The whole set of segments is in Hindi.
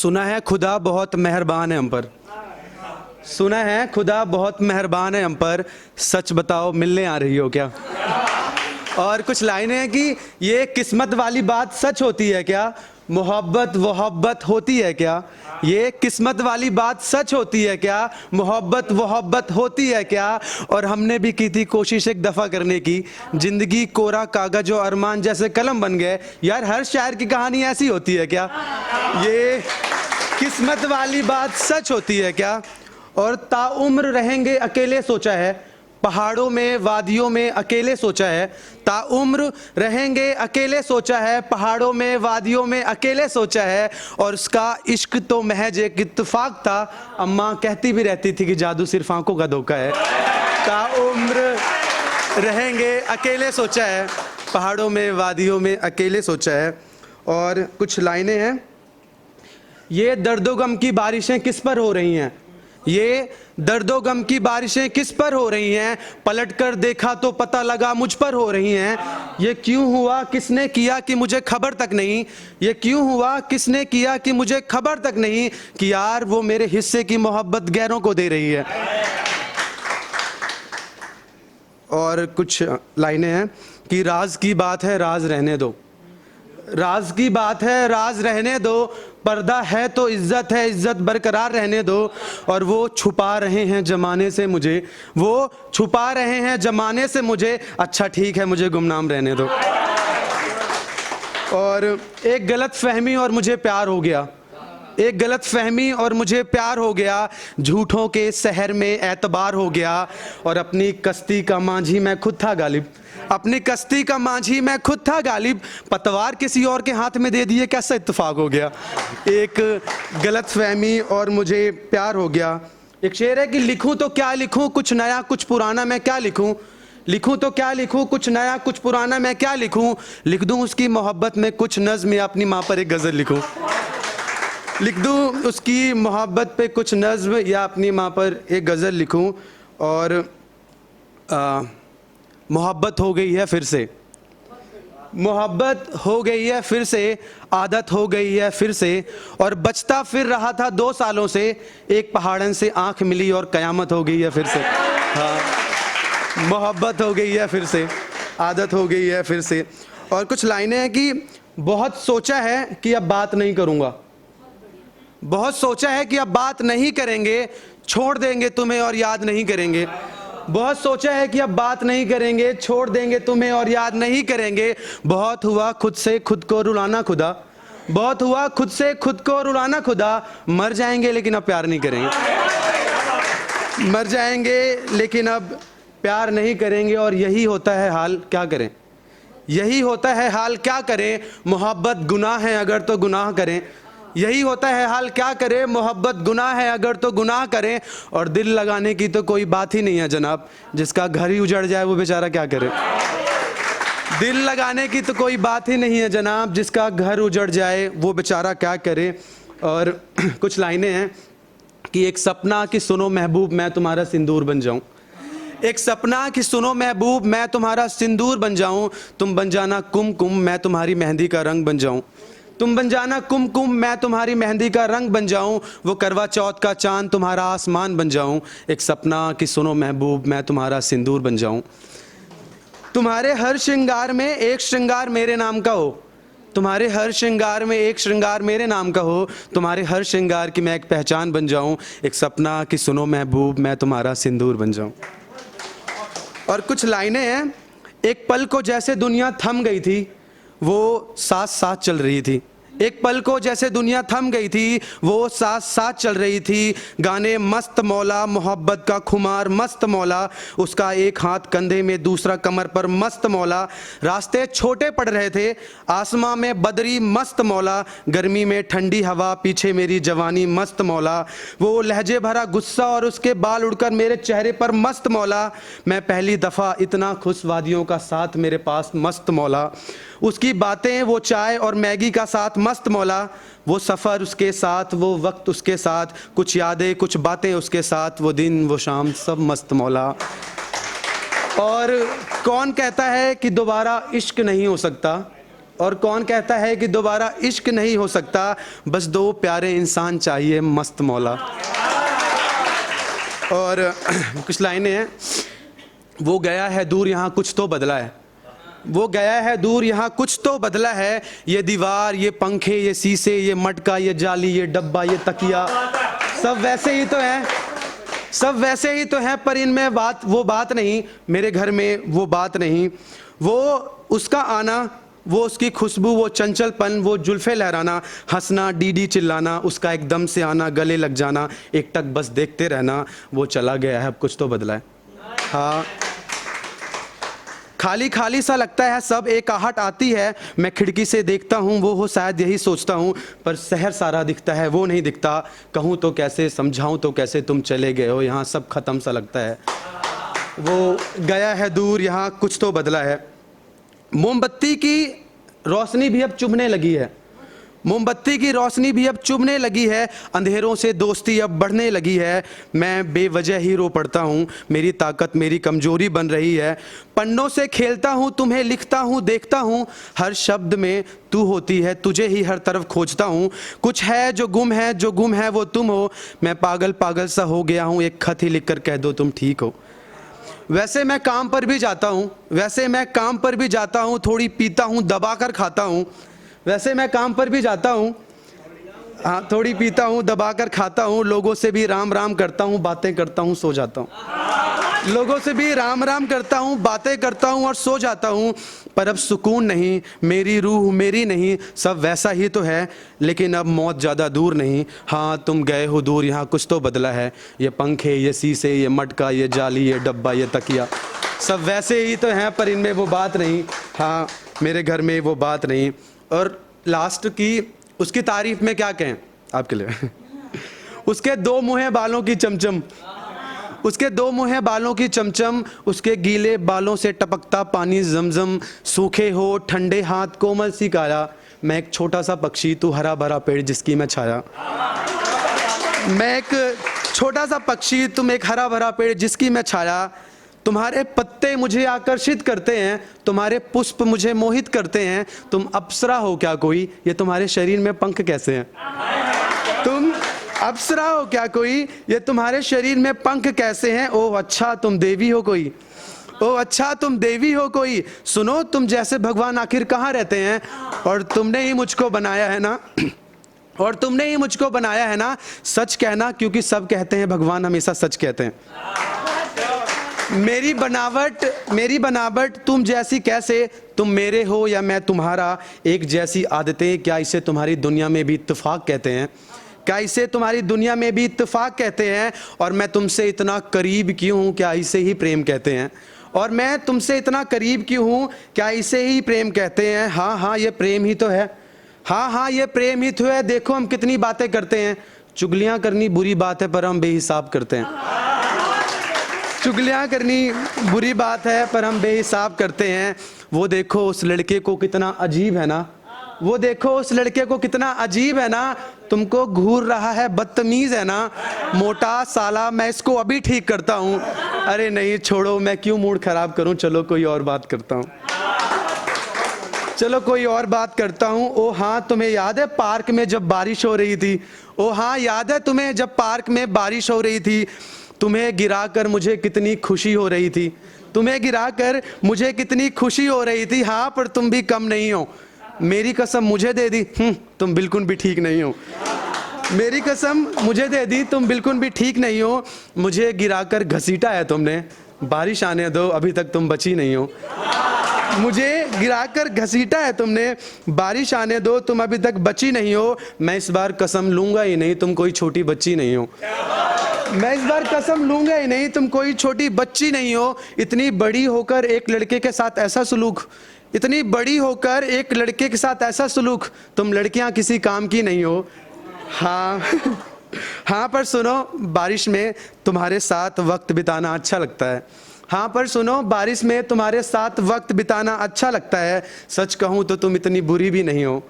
सुना है खुदा बहुत मेहरबान है हम पर, सुना है खुदा बहुत मेहरबान है हम पर, सच बताओ मिलने आ रही हो क्या। और कुछ लाइनें हैं कि ये किस्मत वाली बात सच होती है क्या, मोहब्बत वोहब्बत होती है क्या। ये किस्मत वाली बात सच होती है क्या, मोहब्बत वोहब्बत होती है क्या। और हमने भी की थी कोशिश एक दफ़ा करने की, जिंदगी कोरा कागज और अरमान जैसे कलम बन गए। यार हर शायर की कहानी ऐसी होती है क्या, ये किस्मत वाली बात सच होती है क्या। और ताउम्र रहेंगे अकेले सोचा है, पहाड़ों में वादियों में अकेले सोचा है। ताउम्र रहेंगे अकेले सोचा है, पहाड़ों में वादियों में अकेले सोचा है। और उसका इश्क तो महज एक इत्तेफाक था, अम्मा कहती भी रहती थी कि जादू सिर्फ आंखों का धोखा है। ताउम्र रहेंगे अकेले सोचा है, पहाड़ों में वादियों में अकेले सोचा है। और कुछ लाइनें हैं, ये दर्दो गम की बारिशें किस पर हो रही हैं, ये दर्दो गम की बारिशें किस पर हो रही हैं, पलटकर देखा तो पता लगा मुझ पर हो रही हैं। ये क्यों हुआ किसने किया कि मुझे खबर तक नहीं, ये क्यों हुआ किसने किया कि मुझे खबर तक नहीं, कि यार वो मेरे हिस्से की मोहब्बत गैरों को दे रही है। और कुछ लाइनें हैं कि राज की बात है राज रहने दो, राज की बात है राज रहने दो, पर्दा है तो इज्जत है इज्जत बरकरार रहने दो। और वो छुपा रहे हैं जमाने से मुझे, वो छुपा रहे हैं जमाने से मुझे, अच्छा ठीक है मुझे गुमनाम रहने दो। और एक गलत फहमी और मुझे प्यार हो गया, एक गलत फहमी और मुझे प्यार हो गया, झूठों के शहर में एतबार हो गया। और अपनी कश्ती का मांझी मैं खुद था गालिब, अपनी कश्ती का मांझी मैं खुद था गालिब, पतवार किसी और के हाथ में दे दिए कैसा इत्तेफाक हो गया। एक गलत फहमी और मुझे प्यार हो गया। एक शेर है कि लिखूं तो क्या लिखूं, कुछ नया कुछ पुराना मैं क्या लिखूं, लिखूं तो क्या लिखूं, कुछ नया कुछ पुराना मैं क्या लिखूं। लिख दूं उसकी मोहब्बत में कुछ नज़्म या अपनी माँ पर एक गज़ल लिखूं, लिख दूं उसकी मोहब्बत पे कुछ नज़्म या अपनी माँ पर एक गज़ल लिखूं। और मोहब्बत हो गई है फिर से, मोहब्बत हो गई है फिर से, आदत हो गई है फिर से। और बचता फिर रहा था 2 सालों से, एक पहाड़न से आंख मिली और कयामत हो गई है फिर से। हाँ, मोहब्बत हो गई है फिर से, आदत हो गई है फिर से। और कुछ लाइनें हैं कि बहुत सोचा है कि अब बात नहीं करूँगा, बहुत सोचा है कि अब बात नहीं करेंगे, छोड़ देंगे तुम्हें और याद नहीं करेंगे। बहुत सोचा है कि अब बात नहीं करेंगे, छोड़ देंगे तुम्हें और याद नहीं करेंगे। बहुत हुआ खुद से खुद को रुलाना खुदा, बहुत हुआ खुद से खुद को रुलाना खुदा, मर जाएंगे लेकिन अब प्यार नहीं करेंगे, मर जाएंगे लेकिन अब प्यार नहीं करेंगे। और यही होता है हाल क्या करें, यही होता है हाल क्या करें, मोहब्बत गुनाह है अगर तो गुनाह करें। यही होता है हाल क्या करें, मोहब्बत गुनाह है अगर तो गुनाह करें। और दिल लगाने की तो कोई बात ही नहीं है जनाब, जिसका घर ही उजड़ जाए वो बेचारा क्या करे। दिल लगाने की तो कोई बात ही नहीं है जनाब, जिसका घर उजड़ जाए वो बेचारा क्या करे। और कुछ लाइनें हैं कि एक सपना कि सुनो महबूब मैं तुम्हारा सिंदूर बन जाऊं, एक सपना कि सुनो महबूब मैं तुम्हारा सिंदूर बन जाऊं, तुम बन जाना कुमकुम मैं तुम्हारी मेहंदी का रंग बन जाऊं, तुम बन जाना कुमकुम मैं तुम्हारी मेहंदी का रंग बन जाऊं, वो करवा चौथ का चांद तुम्हारा आसमान बन जाऊं। एक सपना कि सुनो महबूब मैं तुम्हारा सिंदूर बन जाऊं, तुम्हारे हर श्रृंगार में एक श्रृंगार मेरे नाम का हो, तुम्हारे हर श्रृंगार में एक श्रृंगार मेरे नाम का हो, तुम्हारे हर श्रृंगार की मैं एक पहचान बन जाऊं। एक सपना कि सुनो महबूब मैं तुम्हारा सिंदूर बन जाऊं। और कुछ लाइनें हैं, एक पल को जैसे दुनिया थम गई थी, वो साथ साथ चल रही थी, एक पल को जैसे दुनिया थम गई थी, वो साथ साथ चल रही थी। गाने मस्त मौला मोहब्बत का खुमार मस्त मौला, उसका एक हाथ कंधे में दूसरा कमर पर मस्त मौला। रास्ते छोटे पड़ रहे थे, आसमां में बदरी मस्त मौला, गर्मी में ठंडी हवा पीछे मेरी जवानी मस्त मौला। वो लहजे भरा गुस्सा और उसके बाल उड़कर मेरे चेहरे पर मस्त मौला। मैं पहली दफ़ा इतना खुश वादियों का साथ मेरे पास मस्त मौला। उसकी बातें वो चाय और मैगी का साथ मस्त मौला, वो सफ़र उसके साथ वो वक्त उसके साथ, कुछ यादें कुछ बातें उसके साथ, वो दिन वो शाम सब मस्त मौला। और कौन कहता है कि दोबारा इश्क नहीं हो सकता, और कौन कहता है कि दोबारा इश्क नहीं हो सकता, बस दो प्यारे इंसान चाहिए मस्त मौला। और कुछ लाइनें हैं। वो गया है दूर यहाँ कुछ तो बदला है, वो गया है दूर यहाँ कुछ तो बदला है, ये दीवार, ये पंखे, ये शीशे, ये मटका, ये जाली, ये डब्बा, ये तकिया, सब वैसे ही तो हैं, सब वैसे ही तो हैं, पर इनमें वो बात नहीं, मेरे घर में वो बात नहीं। वो उसका आना, वो उसकी खुशबू, वो चंचलपन, वो जुल्फे लहराना, हंसना, डीडी चिल्लाना, उसका एकदम से आना, गले लग जाना, एकटक बस देखते रहना, वो चला गया है अब कुछ तो बदला है। हाँ, खाली खाली सा लगता है सब, एक आहट आती है, मैं खिड़की से देखता हूँ, वो हो शायद यही सोचता हूँ, पर शहर सारा दिखता है, वो नहीं दिखता, कहूँ तो कैसे, समझाऊँ तो कैसे, तुम चले गए हो, यहाँ सब खत्म सा लगता है। वो गया है दूर, यहाँ कुछ तो बदला है। मोमबत्ती की रोशनी भी अब चुभने लगी है, मोमबत्ती की रोशनी भी अब चुभने लगी है, अंधेरों से दोस्ती अब बढ़ने लगी है, मैं बेवजह ही रो पड़ता हूँ, मेरी ताकत मेरी कमजोरी बन रही है, पन्नों से खेलता हूँ, तुम्हें लिखता हूँ, देखता हूँ, हर शब्द में तू होती है, तुझे ही हर तरफ खोजता हूँ, कुछ है जो गुम है, जो गुम है वो तुम हो, मैं पागल पागल सा हो गया हूँ, एक खत ही लिख कर कह दो तुम ठीक हो। वैसे मैं काम पर भी जाता हूँ, वैसे मैं काम पर भी जाता हूँ, थोड़ी पीता हूँ, दबा कर खाता हूँ, वैसे मैं काम पर भी जाता हूँ, हाँ थोड़ी पीता हूँ, दबा कर खाता हूँ, लोगों से भी राम राम करता हूँ, बातें करता हूँ, सो जाता हूँ, लोगों से भी राम राम करता हूँ, बातें करता हूँ और सो जाता हूँ, पर अब सुकून नहीं, मेरी रूह मेरी नहीं, सब वैसा ही तो है, लेकिन अब मौत ज़्यादा दूर नहीं। हाँ तुम गए हो दूर, यहाँ कुछ तो बदला है, ये पंखे, ये शीशे, ये मटका, ये जाली, ये डब्बा, ये तकिया, सब वैसे ही तो हैं, पर इनमें वो बात नहीं। हाँ मेरे घर में वो बात नहीं। और लास्ट की उसकी तारीफ में क्या कहें आपके लिए उसके दो मुँहे बालों की चमचम, उसके दो मुँहे बालों की चमचम, उसके गीले बालों से टपकता पानी जमजम, सूखे हो ठंडे हाथ कोमल सी काया, मैं एक छोटा सा पक्षी तू हरा भरा पेड़ जिसकी मैं छाया, मैं एक छोटा सा पक्षी तुम एक हरा भरा पेड़ जिसकी मैं छाया, तुम्हारे पत्ते मुझे आकर्षित करते हैं, तुम्हारे पुष्प मुझे मोहित करते हैं, तुम अप्सरा हो क्या कोई, ये तुम्हारे शरीर में पंख कैसे हैं, तुम अप्सरा हो क्या कोई, ये तुम्हारे शरीर में पंख कैसे हैं, ओह अच्छा तुम देवी हो कोई, ओह अच्छा तुम देवी हो कोई, सुनो तुम जैसे भगवान आखिर कहाँ रहते हैं, और तुमने ही मुझको बनाया है ना और तुमने ही मुझको बनाया है ना, सच कहना क्योंकि सब कहते हैं भगवान हमेशा सच कहते हैं, मेरी बनावट तुम जैसी कैसे, तुम मेरे हो या मैं तुम्हारा, एक जैसी आदतें, क्या इसे तुम्हारी दुनिया में भी इत्तेफाक कहते हैं, क्या इसे तुम्हारी दुनिया में भी इत्तेफाक कहते हैं, और मैं तुमसे इतना करीब क्यों हूँ, क्या इसे ही प्रेम कहते हैं, और मैं तुमसे इतना करीब क्यों हूँ, क्या इसे ही प्रेम कहते हैं, हाँ हाँ ये प्रेम ही तो है, हाँ हाँ ये प्रेम ही तो है, देखो हम कितनी बातें करते हैं, चुगलियाँ करनी बुरी बात है पर हम बेहिसाब करते हैं, चुगलियाँ करनी बुरी बात है पर हम बेहिसाब करते हैं, वो देखो उस लड़के को कितना अजीब है ना, वो देखो उस लड़के को कितना अजीब है ना, तुमको घूर रहा है बदतमीज है ना, मोटा साला मैं इसको अभी ठीक करता हूँ, अरे नहीं छोड़ो मैं क्यों मूड खराब करूँ, चलो कोई और बात करता हूँ, चलो कोई और बात करता हूँ। ओ हाँ तुम्हें याद है पार्क में जब बारिश हो रही थी, ओ हाँ याद है तुम्हें जब पार्क में बारिश हो रही थी, तुम्हें गिराकर मुझे कितनी खुशी हो रही थी, तुम्हें गिराकर मुझे कितनी खुशी हो रही थी, हाँ पर तुम भी कम नहीं हो, मेरी कसम मुझे दे दी तुम बिल्कुल भी ठीक नहीं हो, मेरी कसम मुझे दे दी तुम बिल्कुल भी ठीक नहीं हो, मुझे गिराकर घसीटा है तुमने, बारिश आने दो अभी तक तुम बची नहीं हो, मुझे गिराकर घसीटा है तुमने, बारिश आने दो तुम अभी तक बची नहीं हो, मैं इस बार कसम लूंगा ही नहीं तुम कोई छोटी बच्ची नहीं हो, मैं इस बार कसम लूंगा ही नहीं तुम कोई छोटी बच्ची नहीं हो, इतनी बड़ी होकर एक लड़के के साथ ऐसा सुलूक, इतनी बड़ी होकर एक लड़के के साथ ऐसा सुलूक, तुम लड़कियां किसी काम की नहीं हो, हाँ हाँ पर सुनो बारिश में तुम्हारे साथ वक्त बिताना अच्छा लगता है, हाँ पर सुनो बारिश में तुम्हारे साथ वक्त बिताना अच्छा लगता है, सच कहूँ तो तुम इतनी बुरी भी नहीं हो,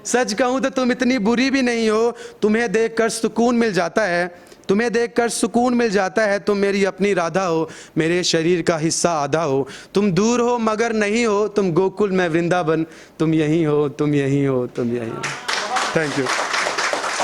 सच कहूँ तो तुम इतनी बुरी भी नहीं हो, तुम्हें देखकर सुकून मिल जाता है, तुम्हें देखकर सुकून मिल जाता है, तुम मेरी अपनी राधा हो, मेरे शरीर का हिस्सा आधा हो। तुम दूर हो मगर नहीं हो, तुम गोकुल मैं वृंदावन, तुम यहीं हो, तुम यहीं हो, तुम यहीं हो। Thank you.